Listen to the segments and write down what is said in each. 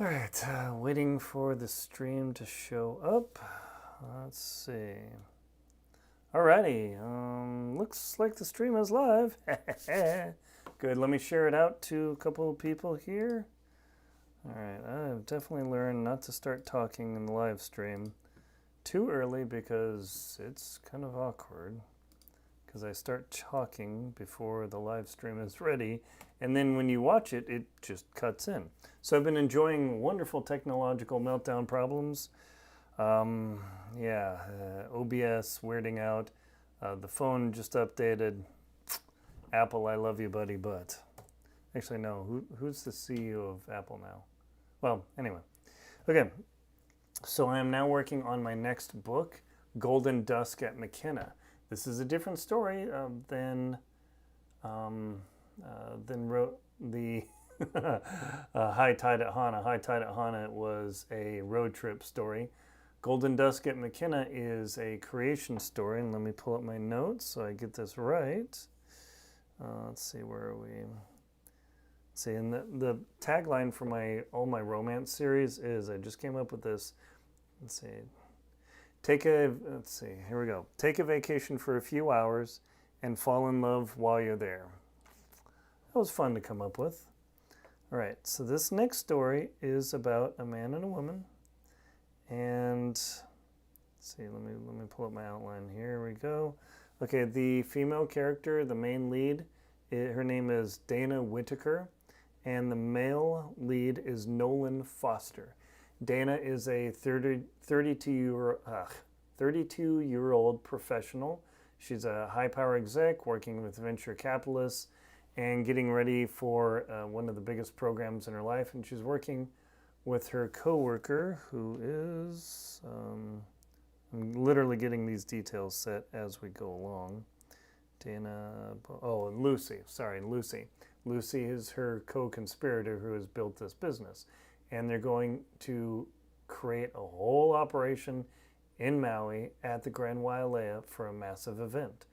All right, waiting for the stream to show up. Let's see. Alrighty, looks like the stream is live. Good, let me share it out to a couple of people here. All right, I've definitely learned not to start talking in the live stream too early because it's kind of awkward. Because I start talking before the live stream is ready, and then when you watch it, it just cuts in. So I've been enjoying wonderful technological meltdown problems. OBS weirding out. The phone just updated. Apple, I love you, buddy, but actually no. Who's the CEO of Apple now? Well, anyway. Okay, so I am now working on my next book, Golden Dusk at Makena. This is a different story than wrote the High Tide at Hana. High Tide at Hana was a road trip story. Golden Dusk at Makena is a creation story. And let me pull up my notes so I get this right. Let's see, where are we? Let's see, and the tagline for all my romance series is, I just came up with this. Let's see. Let's see, here we go. Take a vacation for a few hours and fall in love while you're there. That was fun to come up with. All right, so this next story is about a man and a woman. And let's see, let me pull up my outline here. Here we go. Okay, the female character, the main lead, her name is Dana Whitaker, and the male lead is Nolan Foster. Dana is a 32-year-old professional. She's a high-power exec working with venture capitalists and getting ready for one of the biggest programs in her life. And she's working with her coworker, who is, I'm literally getting these details set as we go along. Lucy. Sorry, Lucy. Lucy is her co-conspirator who has built this business. And they're going to create a whole operation in Maui at the Grand Wailea for a massive event.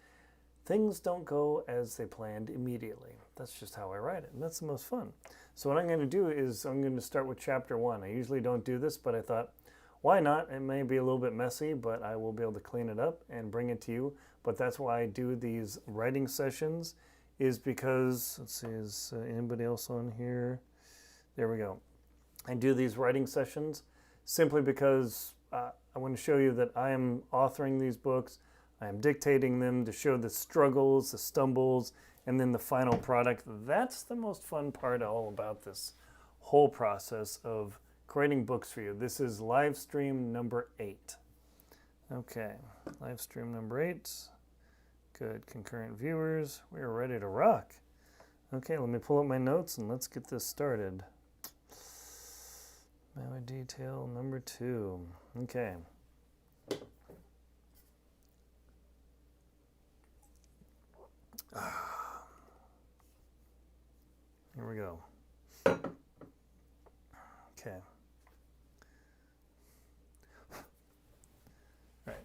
Things don't go as they planned immediately. That's just how I write it, and that's the most fun. So what I'm going to do is I'm going to start with chapter 1. I usually don't do this, but I thought, why not? It may be a little bit messy, but I will be able to clean it up and bring it to you. But that's why I do these writing sessions, is because, let's see, is anybody else on here? There we go. I do these writing sessions simply because I want to show you that I am authoring these books. I am dictating them to show the struggles, the stumbles, and then the final product. That's the most fun part all about this whole process of creating books for you. This is live stream number 8. Okay, live stream number 8. Good, concurrent viewers. We are ready to rock. Okay, let me pull up my notes and let's get this started. Maui detail number 2. Okay. Here we go. Okay. All right.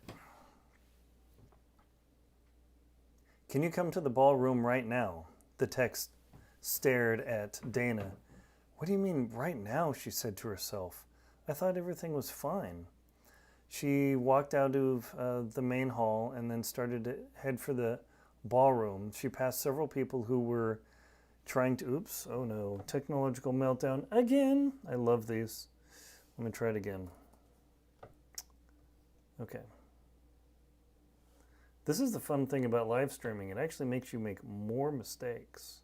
Can you come to the ballroom right now? The text stared at Dana. What do you mean right now? She said to herself. I thought everything was fine. She walked out of the main hall and then started to head for the ballroom. She passed several people who were trying to, oops, oh no, technological meltdown again. I love these. Let me try it again. Okay. This is the fun thing about live streaming. It actually makes you make more mistakes.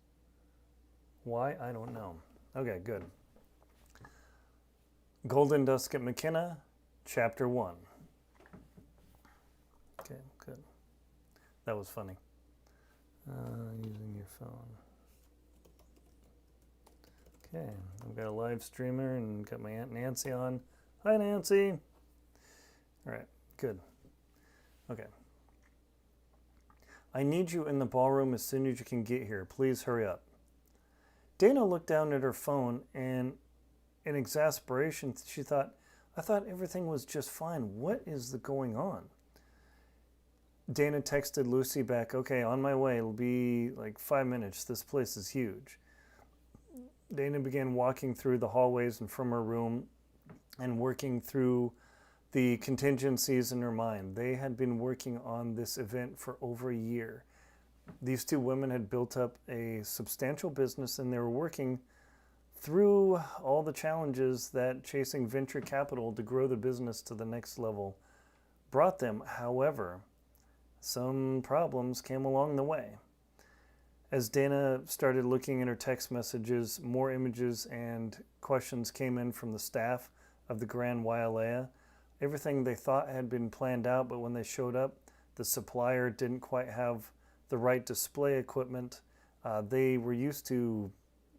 Why? I don't know. Okay, good. Golden Dusk at Makena, Chapter 1. Okay, good. That was funny. Using your phone. Okay, I've got a live streamer and got my Aunt Nancy on. Hi, Nancy. All right, good. Okay. I need you in the ballroom as soon as you can get here. Please hurry up. Dana looked down at her phone and in exasperation, she thought, I thought everything was just fine. What is going on? Dana texted Lucy back, okay, on my way. It'll be like 5 minutes. This place is huge. Dana began walking through the hallways and from her room and working through the contingencies in her mind. They had been working on this event for over a year. These two women had built up a substantial business, and they were working through all the challenges that chasing venture capital to grow the business to the next level brought them. However, some problems came along the way. As Dana started looking at her text messages, more images and questions came in from the staff of the Grand Wailea. Everything they thought had been planned out, but when they showed up, the supplier didn't quite have the right display equipment. They were used to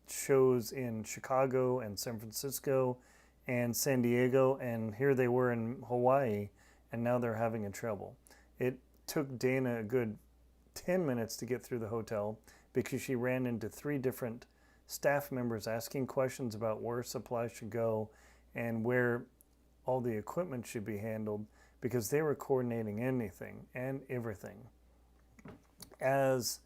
shows in Chicago and San Francisco and San Diego, and here they were in Hawaii, and now they're having trouble. It took Dana a good 10 minutes to get through the hotel because she ran into 3 different staff members asking questions about where supplies should go and where all the equipment should be handled, because they were coordinating anything and everything. As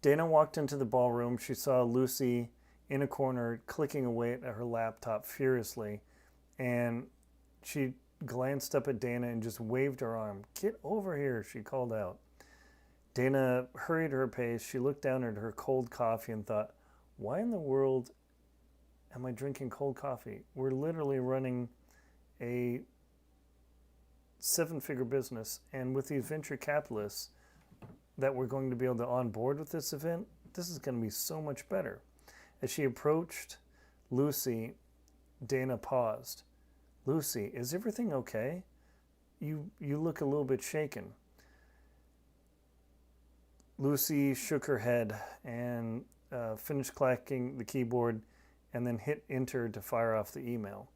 Dana walked into the ballroom, she saw Lucy in a corner clicking away at her laptop furiously, and she glanced up at Dana and just waved her arm. "Get over here," she called out. Dana hurried her pace. She looked down at her cold coffee and thought, why in the world am I drinking cold coffee? We're literally running a 7-figure business, and with these venture capitalists that we're going to be able to onboard with this event, this is going to be so much better. As she approached Lucy, Dana paused. "Lucy, is everything okay? You look a little bit shaken." Lucy shook her head and finished clacking the keyboard and then hit enter to fire off the email.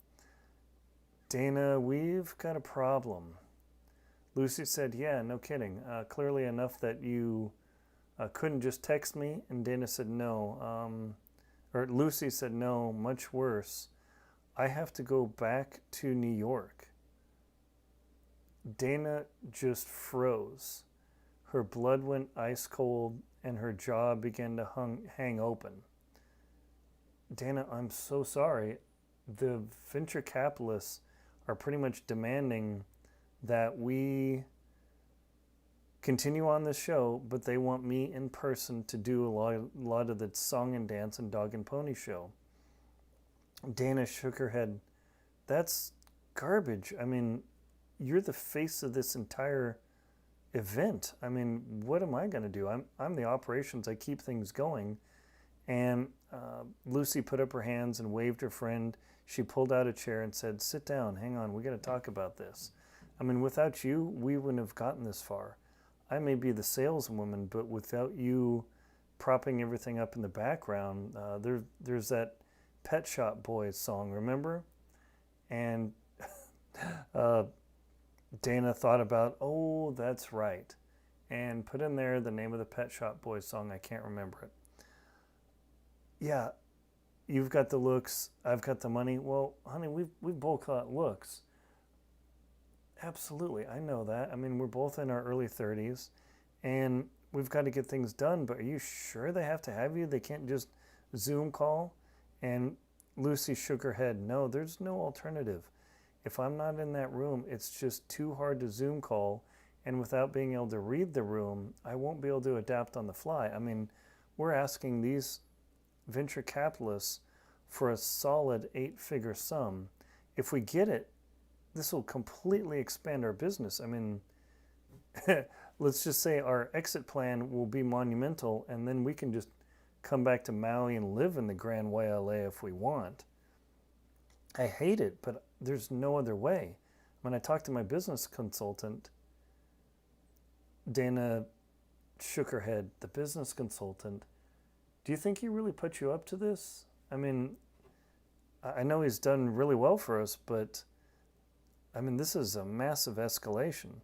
"Dana, we've got a problem." Lucy said, "Yeah, no kidding. Clearly enough that you couldn't just text me." And Dana said, "No." Or Lucy said, "No, much worse. I have to go back to New York." Dana just froze. Her blood went ice cold and her jaw began to hang open. "Dana, I'm so sorry. The venture capitalists are pretty much demanding that we continue on this show, but they want me in person to do a lot of the song and dance and dog and pony show." Dana shook her head. "That's garbage. I mean, you're the face of this entire event. I mean, what am I going to do? I'm the operations. I keep things going." And Lucy put up her hands and waved her friend. She pulled out a chair and said, "Sit down. Hang on. We got to talk about this. I mean, without you, we wouldn't have gotten this far. I may be the saleswoman, but without you propping everything up in the background, there's that Pet Shop Boys song, remember?" And Dana thought about, "Oh, that's right," and put in there the name of the Pet Shop Boys song. I can't remember it. "Yeah, you've got the looks, I've got the money." "Well, honey, we've both got looks." "Absolutely, I know that. I mean, we're both in our early 30s, and we've got to get things done, but are you sure they have to have you? They can't just Zoom call?" And Lucy shook her head. "No, there's no alternative. If I'm not in that room, it's just too hard to Zoom call, and without being able to read the room, I won't be able to adapt on the fly. I mean, we're asking these venture capitalists for a solid 8-figure sum. If we get it, this will completely expand our business. I mean, let's just say our exit plan will be monumental, and then we can just come back to Maui and live in the Grand Wailea if we want. I hate it, but there's no other way." When I talked to my business consultant, Dana shook her head. "The business consultant? Do you think he really put you up to this? I mean, I know he's done really well for us, but I mean, this is a massive escalation."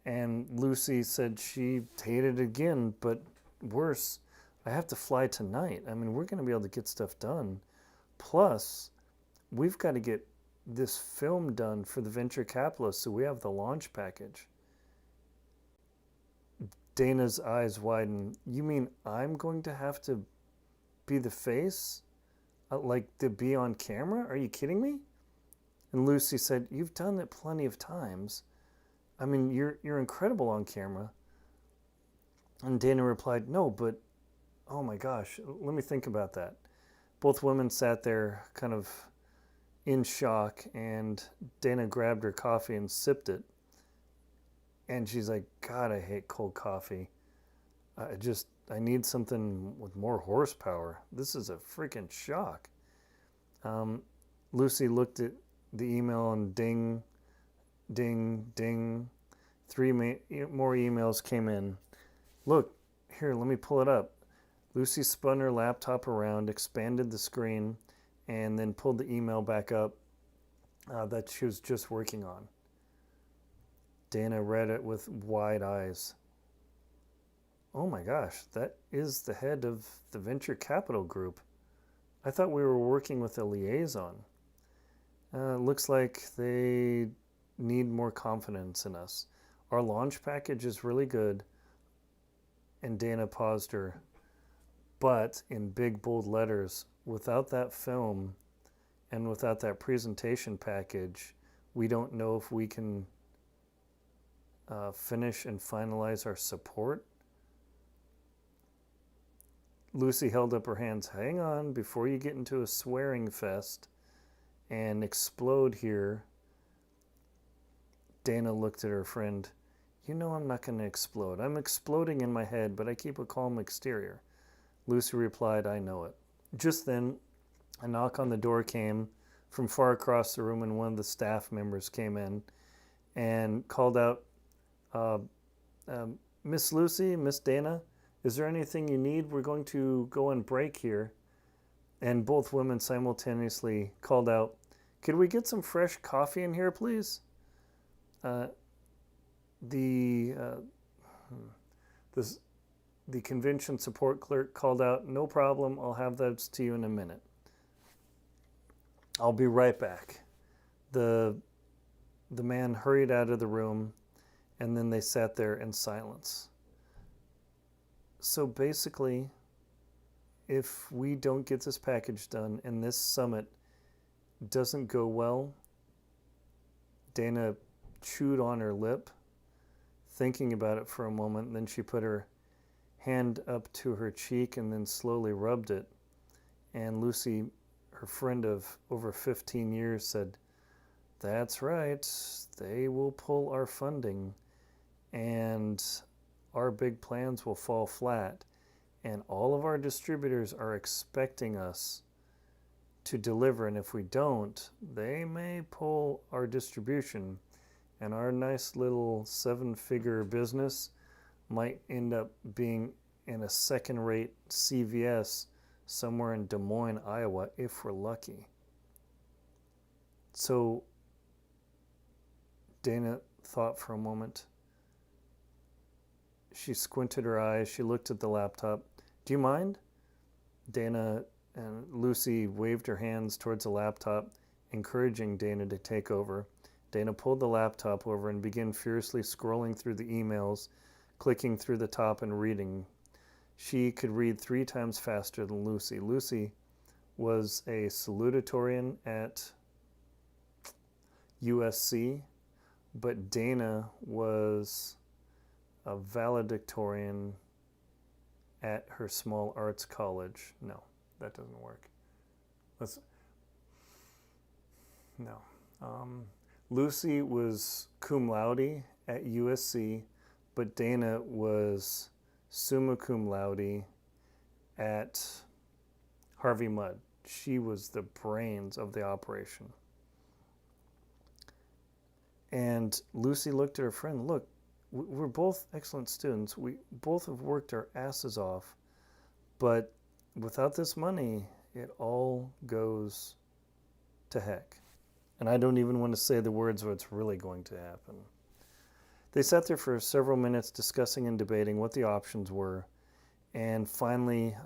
And Lucy said she hated it again, but worse, "I have to fly tonight. I mean, we're going to be able to get stuff done. Plus, we've got to get this film done for the venture capitalists, so we have the launch package." Dana's eyes widened. "You mean I'm going to have to be the face? Like to be on camera? Are you kidding me? And Lucy said, you've done it plenty of times. I mean, you're incredible on camera. And Dana replied, no, but oh my gosh, let me think about that. Both women sat there kind of in shock, and Dana grabbed her coffee and sipped it. And she's like, God, I hate cold coffee. I need something with more horsepower. This is a freaking shock. Lucy looked at the email and ding, ding, ding. 3 more emails came in. Look, here, let me pull it up. Lucy spun her laptop around, expanded the screen, and then pulled the email back up that she was just working on. Dana read it with wide eyes. Oh my gosh, that is the head of the venture capital group. I thought we were working with a liaison. Looks like they need more confidence in us. Our launch package is really good. And Dana paused her. But in big, bold letters, without that film and without that presentation package, we don't know if we can finish and finalize our support. Lucy held up her hands. Hang on, before you get into a swearing fest and explode here. Dana looked at her friend. You know I'm not going to explode. I'm exploding in my head, but I keep a calm exterior. Lucy replied, I know it. Just then, a knock on the door came from far across the room, and one of the staff members came in and called out, Miss Lucy, Miss Dana, is there anything you need? We're going to go on break here. And both women simultaneously called out, could we get some fresh coffee in here, please? The convention support clerk called out, no problem, I'll have those to you in a minute. I'll be right back. The man hurried out of the room, and then they sat there in silence. So basically, if we don't get this package done and this summit doesn't go well, Dana chewed on her lip, thinking about it for a moment, and then she put her hand up to her cheek and then slowly rubbed it. And Lucy, her friend of over 15 years, said, that's right, they will pull our funding and our big plans will fall flat, and all of our distributors are expecting us to deliver, and if we don't, they may pull our distribution, and our nice little 7-figure business might end up being in a second-rate CVS somewhere in Des Moines, Iowa, if we're lucky. So Dana thought for a moment. She squinted her eyes. She looked at the laptop. Do you mind? Dana and Lucy waved her hands towards the laptop, encouraging Dana to take over. Dana pulled the laptop over and began furiously scrolling through the emails, clicking through the top and reading. She could read 3 times faster than Lucy. Lucy was a salutatorian at USC, but Dana was a valedictorian at her small arts college. No, that doesn't work. Lucy was cum laude at USC, but Dana was summa cum laude at Harvey Mudd. She was the brains of the operation. And Lucy looked at her friend. Look, we're both excellent students. We both have worked our asses off. But without this money, it all goes to heck. And I don't even want to say the words what's really going to happen. They sat there for several minutes discussing and debating what the options were. And finally,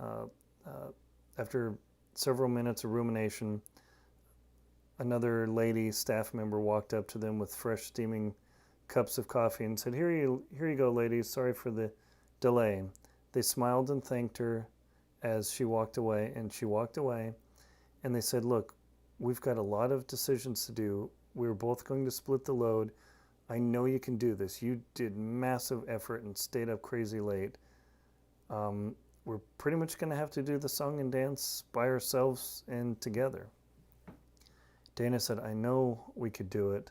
after several minutes of rumination, another lady staff member walked up to them with fresh steaming cups of coffee and said, here you go, ladies. Sorry for the delay. They smiled and thanked her as she walked away, and she walked away. And they said, look, we've got a lot of decisions to do. We're both going to split the load. I know you can do this. You did massive effort and stayed up crazy late. We're pretty much going to have to do the song and dance by ourselves and together. Dana said, I know we could do it.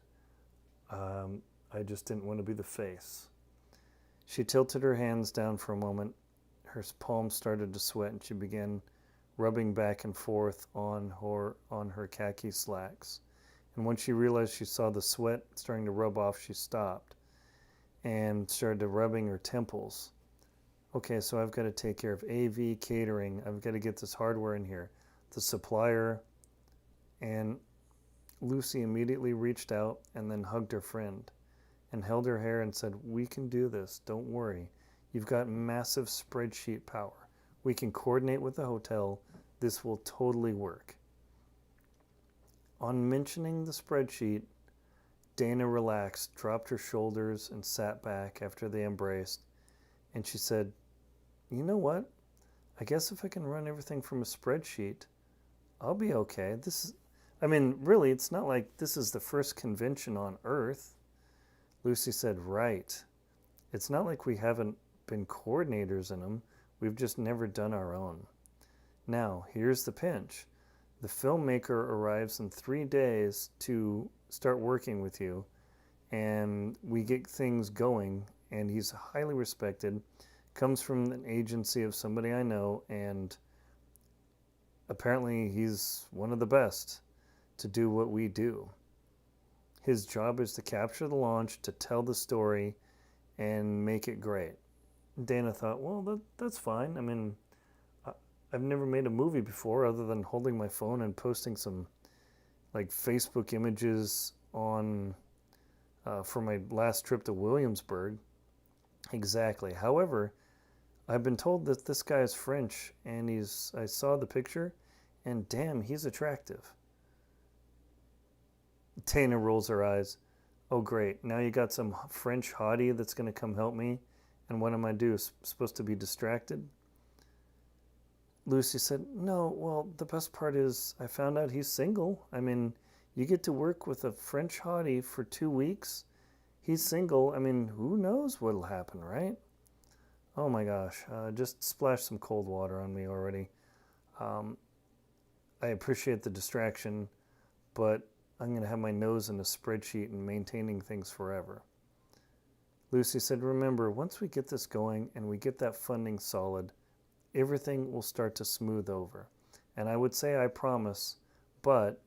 I just didn't want to be the face. She tilted her hands down for a moment. Her palms started to sweat, and she began rubbing back and forth on her khaki slacks. And when she realized she saw the sweat starting to rub off, she stopped and started rubbing her temples. Okay, so I've got to take care of AV, catering. I've got to get this hardware in here. The supplier. And Lucy immediately reached out and then hugged her friend and held her hair and said, we can do this. Don't worry. You've got massive spreadsheet power. We can coordinate with the hotel. This will totally work. On mentioning the spreadsheet, Dana relaxed, dropped her shoulders, and sat back after they embraced. And she said, you know what? I guess if I can run everything from a spreadsheet, I'll be okay. Really, it's not like this is the first convention on Earth. Lucy said, right. It's not like we haven't been coordinators in them. We've just never done our own. Now, here's the pinch. The filmmaker arrives in 3 days to start working with you, and we get things going, and he's highly respected, comes from an agency of somebody I know, and apparently he's one of the best to do what we do. His job is to capture the launch, to tell the story, and make it great. Dana thought, well, that's fine. I mean, I've never made a movie before other than holding my phone and posting some like Facebook images on for my last trip to Williamsburg. Exactly. However, I've been told that this guy is French, and I saw the picture, and damn, he's attractive. Dana rolls her eyes. Oh, great. Now you got some French hottie that's going to come help me, and what am I do? Supposed to be distracted? Lucy said, no, well, the best part is I found out he's single. I mean, you get to work with a French hottie for 2 weeks. He's single. I mean, who knows what'll happen, right? Oh my gosh, just splash some cold water on me already. I appreciate the distraction, but I'm going to have my nose in a spreadsheet and maintaining things forever. Lucy said, remember, once we get this going and we get that funding solid, everything will start to smooth over. And I would say I promise, but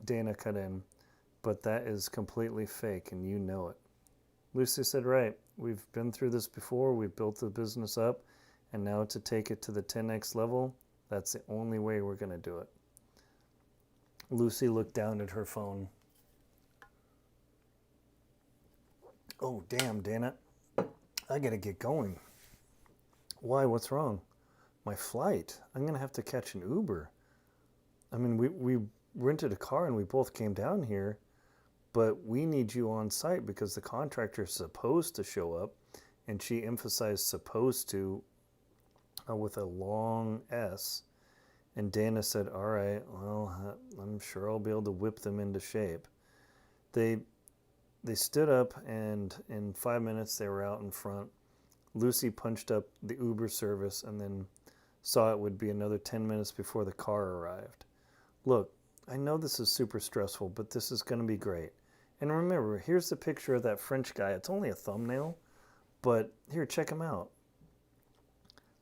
Dana cut in, but that is completely fake and you know it. Lucy said, right, we've been through this before, we've built the business up, and now to take it to the 10x level, that's the only way we're going to do it. Lucy looked down at her phone. Oh, damn, Dana, I got to get going. Why, what's wrong? My flight. I'm going to have to catch an Uber. I mean, we rented a car and we both came down here, but we need you on site because the contractor's supposed to show up, and she emphasized supposed to with a long S. And Dana said, all right, well, I'm sure I'll be able to whip them into shape. They stood up, and in 5 minutes they were out in front. Lucy punched up the Uber service and then saw it would be another 10 minutes before the car arrived. Look, I know this is super stressful, but this is going to be great. And remember, here's the picture of that French guy. It's only a thumbnail, but here, check him out.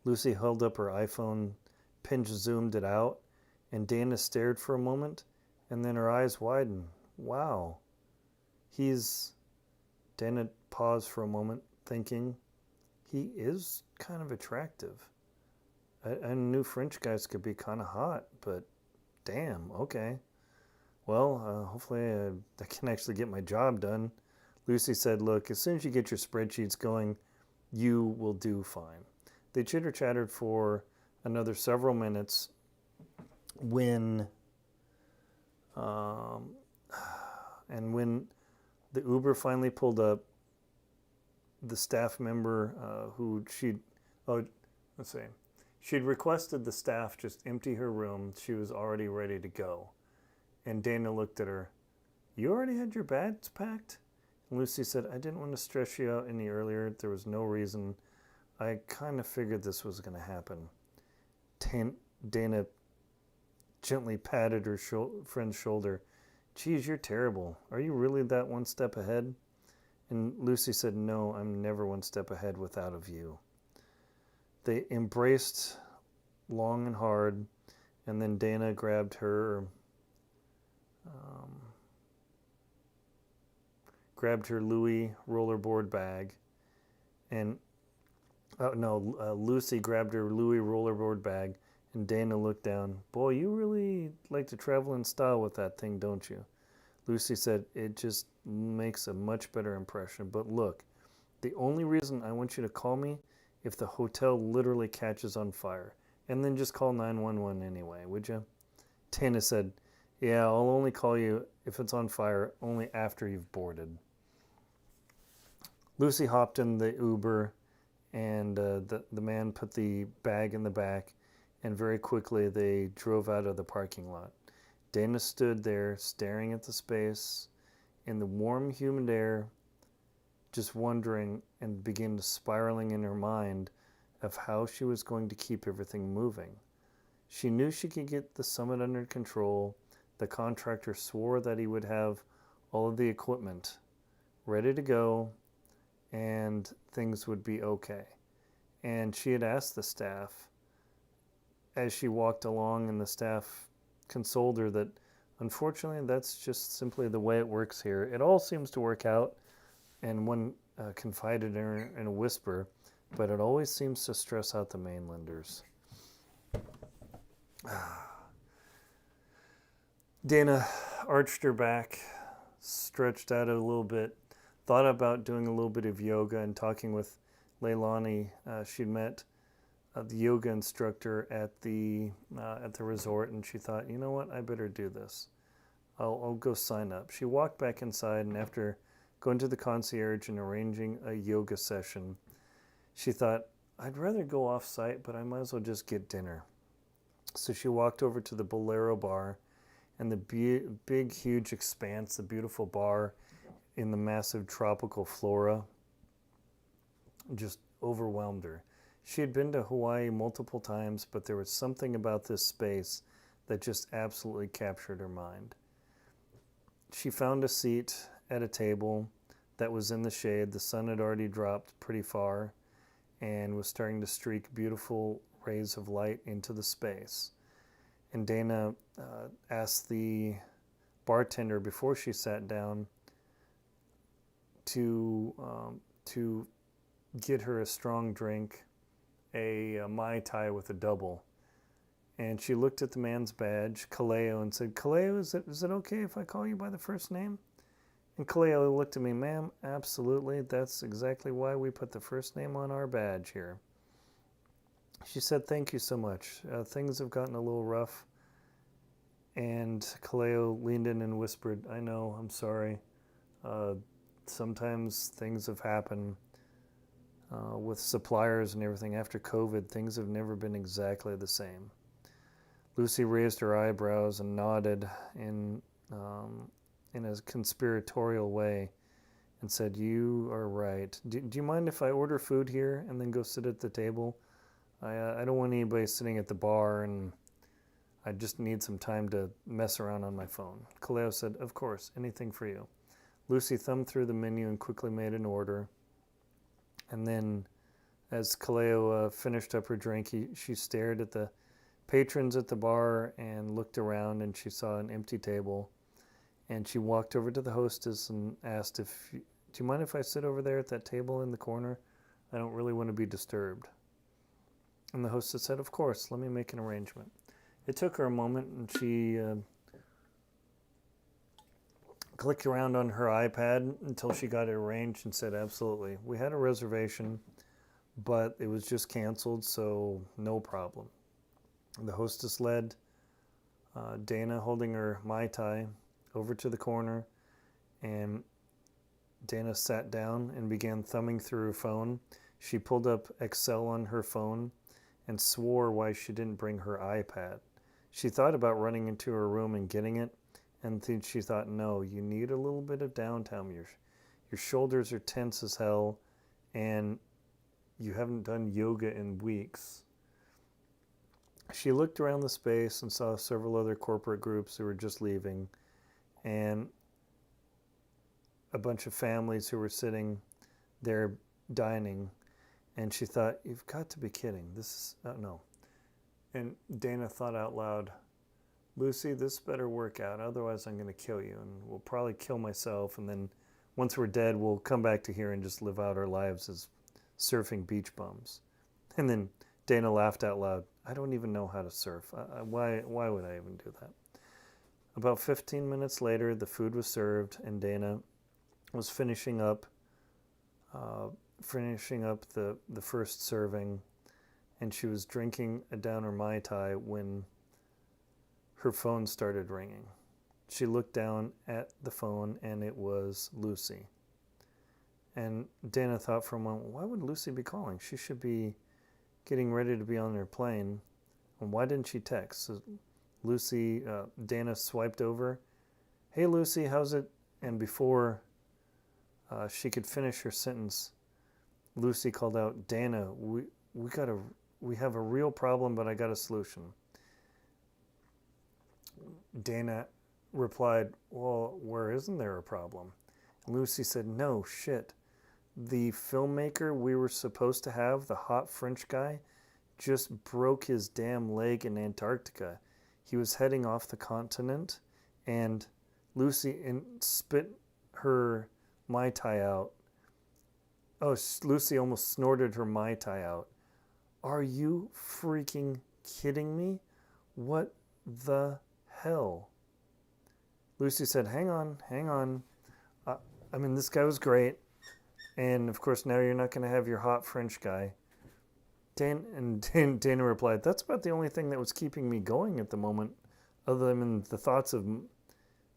Lucy held up her iPhone, pinch zoomed it out, and Dana stared for a moment, and then her eyes widened. Wow. Dana paused for a moment, thinking, he is kind of attractive. I knew French guys could be kind of hot, but damn, okay. Well, hopefully I can actually get my job done. Lucy said, look, as soon as you get your spreadsheets going, you will do fine. They chitter-chattered for another several minutes when the Uber finally pulled up, the staff member She'd requested the staff just empty her room. She was already ready to go. And Dana looked at her. You already had your bags packed? And Lucy said, I didn't want to stress you out any earlier. There was no reason. I kind of figured this was going to happen. Dana gently patted her friend's shoulder. Geez, you're terrible. Are you really that one step ahead? And Lucy said, no, I'm never one step ahead without a view. They embraced long and hard, and then Dana grabbed her Louis rollerboard bag, and Lucy grabbed her Louis rollerboard bag, and Dana looked down. Boy, you really like to travel in style with that thing, don't you? Lucy said, it just makes a much better impression. But look, the only reason I want you to call me if the hotel literally catches on fire. And then just call 911 anyway, would you? Dana said, yeah, I'll only call you if it's on fire, only after you've boarded. Lucy hopped in the Uber, and the man put the bag in the back, and very quickly they drove out of the parking lot. Dana stood there staring at the space in the warm, humid air, just wondering, and began to spiraling in her mind of how she was going to keep everything moving. She knew she could get the summit under control. The contractor swore that he would have all of the equipment ready to go and things would be okay. And she had asked the staff as she walked along, and the staff consoled her that unfortunately that's just simply the way it works here. It all seems to work out, and one confided in her in a whisper, but it always seems to stress out the mainlanders. Dana arched her back, stretched out a little bit, thought about doing a little bit of yoga and talking with Leilani. She'd met the yoga instructor at the resort, and she thought, you know what, I better do this. I'll go sign up. She walked back inside, and after going to the concierge and arranging a yoga session, she thought, I'd rather go off-site, but I might as well just get dinner. So she walked over to the Bolero bar, and the big, huge expanse, the beautiful bar in the massive tropical flora, just overwhelmed her. She had been to Hawaii multiple times, but there was something about this space that just absolutely captured her mind. She found a seat at a table that was in the shade. The sun had already dropped pretty far and was starting to streak beautiful rays of light into the space. And Dana asked the bartender before she sat down to get her a strong drink, a Mai Tai with a double. And she looked at the man's badge, Kaleo, and said, Kaleo, is it okay if I call you by the first name? And Kaleo looked at me, ma'am, absolutely. That's exactly why we put the first name on our badge here. She said, thank you so much. Things have gotten a little rough. And Kaleo leaned in and whispered, I know, I'm sorry. Sometimes things have happened with suppliers and everything. After COVID, things have never been exactly the same. Lucy raised her eyebrows and nodded in a conspiratorial way and said, you are right. Do you mind if I order food here and then go sit at the table? I don't want anybody sitting at the bar, and I just need some time to mess around on my phone. Kaleo said, of course, anything for you. Lucy thumbed through the menu and quickly made an order. And then as Kaleo finished up her drink, she stared at the patrons at the bar and looked around, and she saw an empty table. And she walked over to the hostess and asked, do you mind if I sit over there at that table in the corner? I don't really want to be disturbed. And the hostess said, of course, let me make an arrangement. It took her a moment, and she clicked around on her iPad until she got it arranged and said, absolutely. We had a reservation, but it was just canceled, so no problem. The hostess led Dana, holding her Mai Tai, over to the corner, and Dana sat down and began thumbing through her phone. She pulled up Excel on her phone and swore why she didn't bring her iPad. She thought about running into her room and getting it, and then she thought, no, you need a little bit of downtime. Your shoulders are tense as hell, and you haven't done yoga in weeks. She looked around the space and saw several other corporate groups who were just leaving, and a bunch of families who were sitting there dining, and she thought, you've got to be kidding. This is, no. And Dana thought out loud, Lucy, this better work out, otherwise I'm going to kill you, and we'll probably kill myself, and then once we're dead, we'll come back to here and just live out our lives as surfing beach bums. And then Dana laughed out loud, I don't even know how to surf. Why would I even do that? About 15 minutes later, the food was served, and Dana was finishing up the first serving, and she was drinking a downer Mai Tai when her phone started ringing. She looked down at the phone, and it was Lucy. And Dana thought for a moment, why would Lucy be calling? She should be getting ready to be on her plane. And why didn't she text? So Lucy, Dana swiped over. Hey, Lucy, how's it? And before she could finish her sentence, Lucy called out, Dana, we have a real problem, but I got a solution. Dana replied, well, where isn't there a problem? Lucy said, no, shit. The filmmaker we were supposed to have, the hot French guy, just broke his damn leg in Antarctica. He was heading off the continent, and Lucy spit her Mai Tai out. Oh, Lucy almost snorted her Mai Tai out. Are you freaking kidding me? What the hell? Lucy said, hang on. This guy was great. And, of course, now you're not going to have your hot French guy. Dana replied, that's about the only thing that was keeping me going at the moment, other than the thoughts of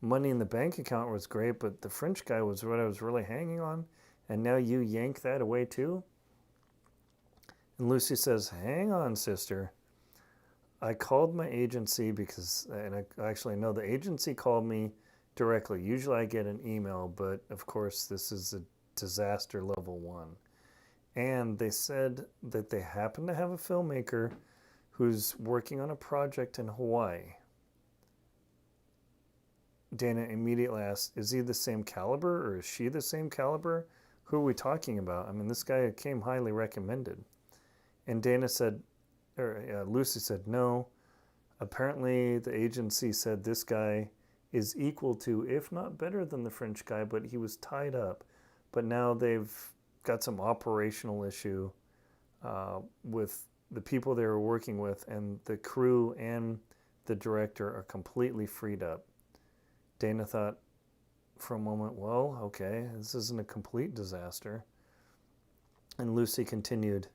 money in the bank account was great, but the French guy was what I was really hanging on, and now you yank that away too? And Lucy says, hang on, sister. I called my agency because, and I actually know the agency called me directly. Usually I get an email, but of course this is a disaster level 1. And they said that they happen to have a filmmaker who's working on a project in Hawaii. Dana immediately asked, is he the same caliber or is she the same caliber? Who are we talking about? I mean, this guy came highly recommended. And Lucy said, no. Apparently the agency said this guy is equal to, if not better than the French guy, but he was tied up. But now they've got some operational issue with the people they were working with, and the crew and the director are completely freed up. Dana thought for a moment, well, okay, this isn't a complete disaster. And Lucy continued,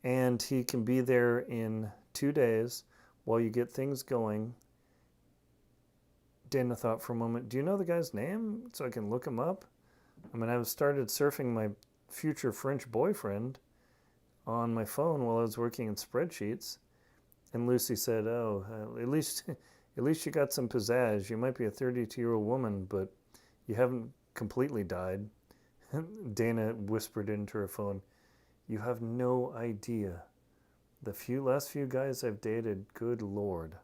and he can be there in 2 days while you get things going. Dana thought for a moment, do you know the guy's name so I can look him up? I mean, I started surfing my future French boyfriend on my phone while I was working in spreadsheets. And Lucy said, oh, at least you got some pizzazz. You might be a 32-year-old woman, but you haven't completely died. Dana whispered into her phone, you have no idea. The last few guys I've dated, good Lord.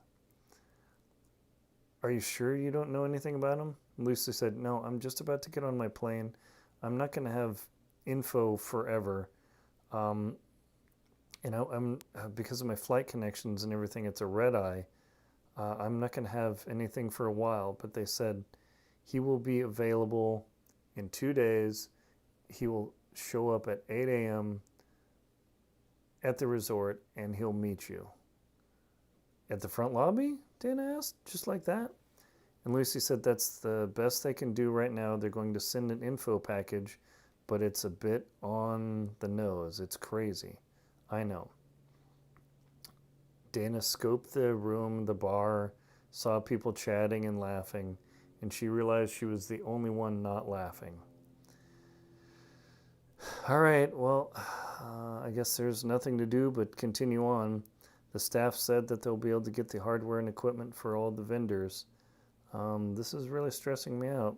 Are you sure you don't know anything about him? Lucy said, no, I'm just about to get on my plane. I'm not going to have info forever. I'm because of my flight connections and everything, it's a red eye. I'm not going to have anything for a while, but they said he will be available in 2 days. He will show up at 8 a.m. at the resort, and he'll meet you. At the front lobby? Dana asked, just like that. And Lucy said that's the best they can do right now. They're going to send an info package, but it's a bit on the nose. It's crazy. I know. Dana scoped the room, the bar, saw people chatting and laughing, and she realized she was the only one not laughing. All right, well, I guess there's nothing to do but continue on. The staff said that they'll be able to get the hardware and equipment for all the vendors. This is really stressing me out.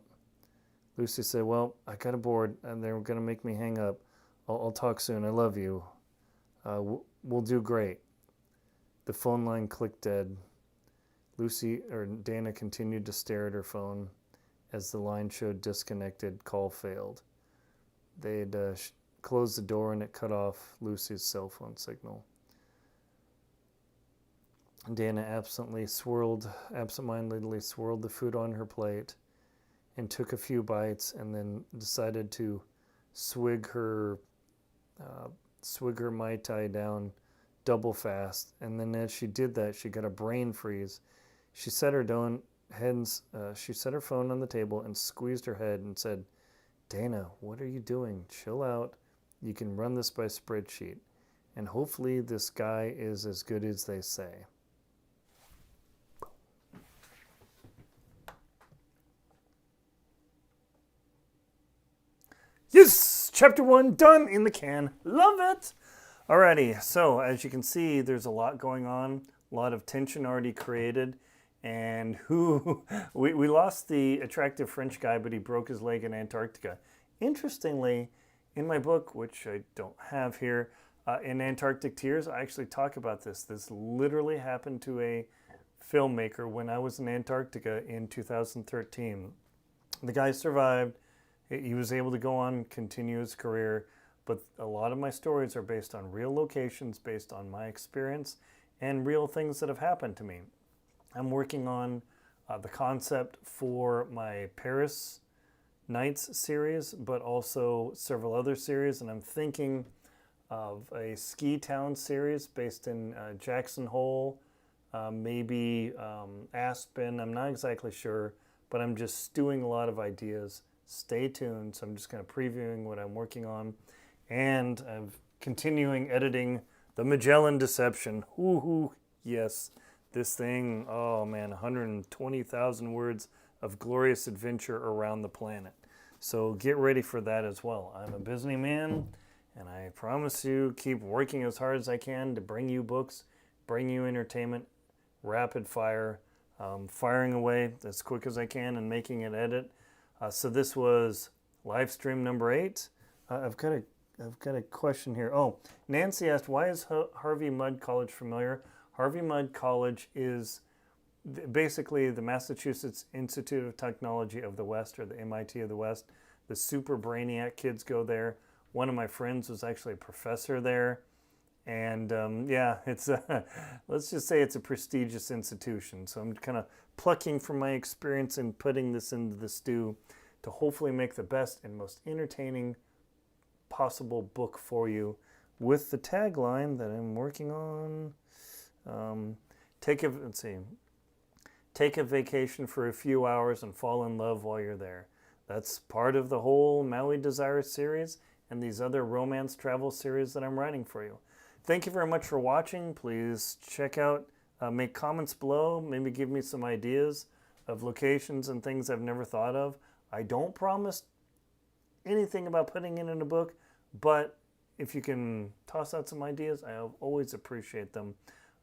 Lucy said, well, I got a board and they're going to make me hang up. I'll talk soon. I love you. We'll do great. The phone line clicked dead. Dana continued to stare at her phone as the line showed disconnected, call failed. They had closed the door and it cut off Lucy's cell phone signal. Dana absentmindedly swirled the food on her plate and took a few bites and then decided to swig her Mai Tai down double fast. And then as she did that, she got a brain freeze. She set her phone on the table and squeezed her head and said, Dana, what are you doing? Chill out. You can run this by spreadsheet. And hopefully this guy is as good as they say. Yes! Chapter 1 done in the can. Love it! Alrighty, so as you can see, there's a lot going on. A lot of tension already created. And we lost the attractive French guy, but he broke his leg in Antarctica. Interestingly, in my book, which I don't have here, in Antarctic Tears, I actually talk about this. This literally happened to a filmmaker when I was in Antarctica in 2013. The guy survived. He was able to go on, continue his career, but a lot of my stories are based on real locations, based on my experience, and real things that have happened to me. I'm working on the concept for my Paris Nights series, but also several other series, and I'm thinking of a ski town series based in Jackson Hole, maybe Aspen. I'm not exactly sure, but I'm just stewing a lot of ideas. Stay tuned. So I'm just kind of previewing what I'm working on, and I'm continuing editing the Magellan Deception. Woohoo! Yes. This thing, oh man, 120,000 words of glorious adventure around the planet. So get ready for that as well. I'm a busy man, and I promise you, keep working as hard as I can to bring you books, bring you entertainment, rapid fire, firing away as quick as I can and making an edit. So this was Livestream number 8. I've got a question here. Oh, Nancy asked, why is Harvey Mudd College familiar? Harvey Mudd College is basically the Massachusetts Institute of Technology of the West, or the MIT of the West. The super brainiac kids go there. One of my friends was actually a professor there. And yeah, it's let's just say it's a prestigious institution. So I'm kind of plucking from my experience and putting this into the stew to hopefully make the best and most entertaining possible book for you, with the tagline that I'm working on. Take a vacation for a few hours and fall in love while you're there. That's part of the whole Maui Desire series and these other romance travel series that I'm writing for you. Thank you very much for watching. Please check out, make comments below, maybe give me some ideas of locations and things I've never thought of. I don't promise anything about putting it in a book, but if you can toss out some ideas, I always appreciate them.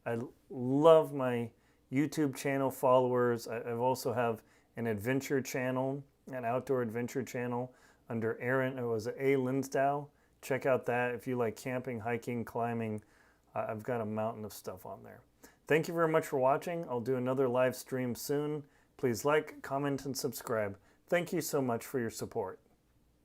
I love my YouTube channel followers. I also have an adventure channel, an outdoor adventure channel under Aaron, A. Linsdau. Check out that if you like camping, hiking, climbing. I've got a mountain of stuff on there. Thank you very much for watching. I'll do another live stream soon. Please like, comment, and subscribe. Thank you so much for your support.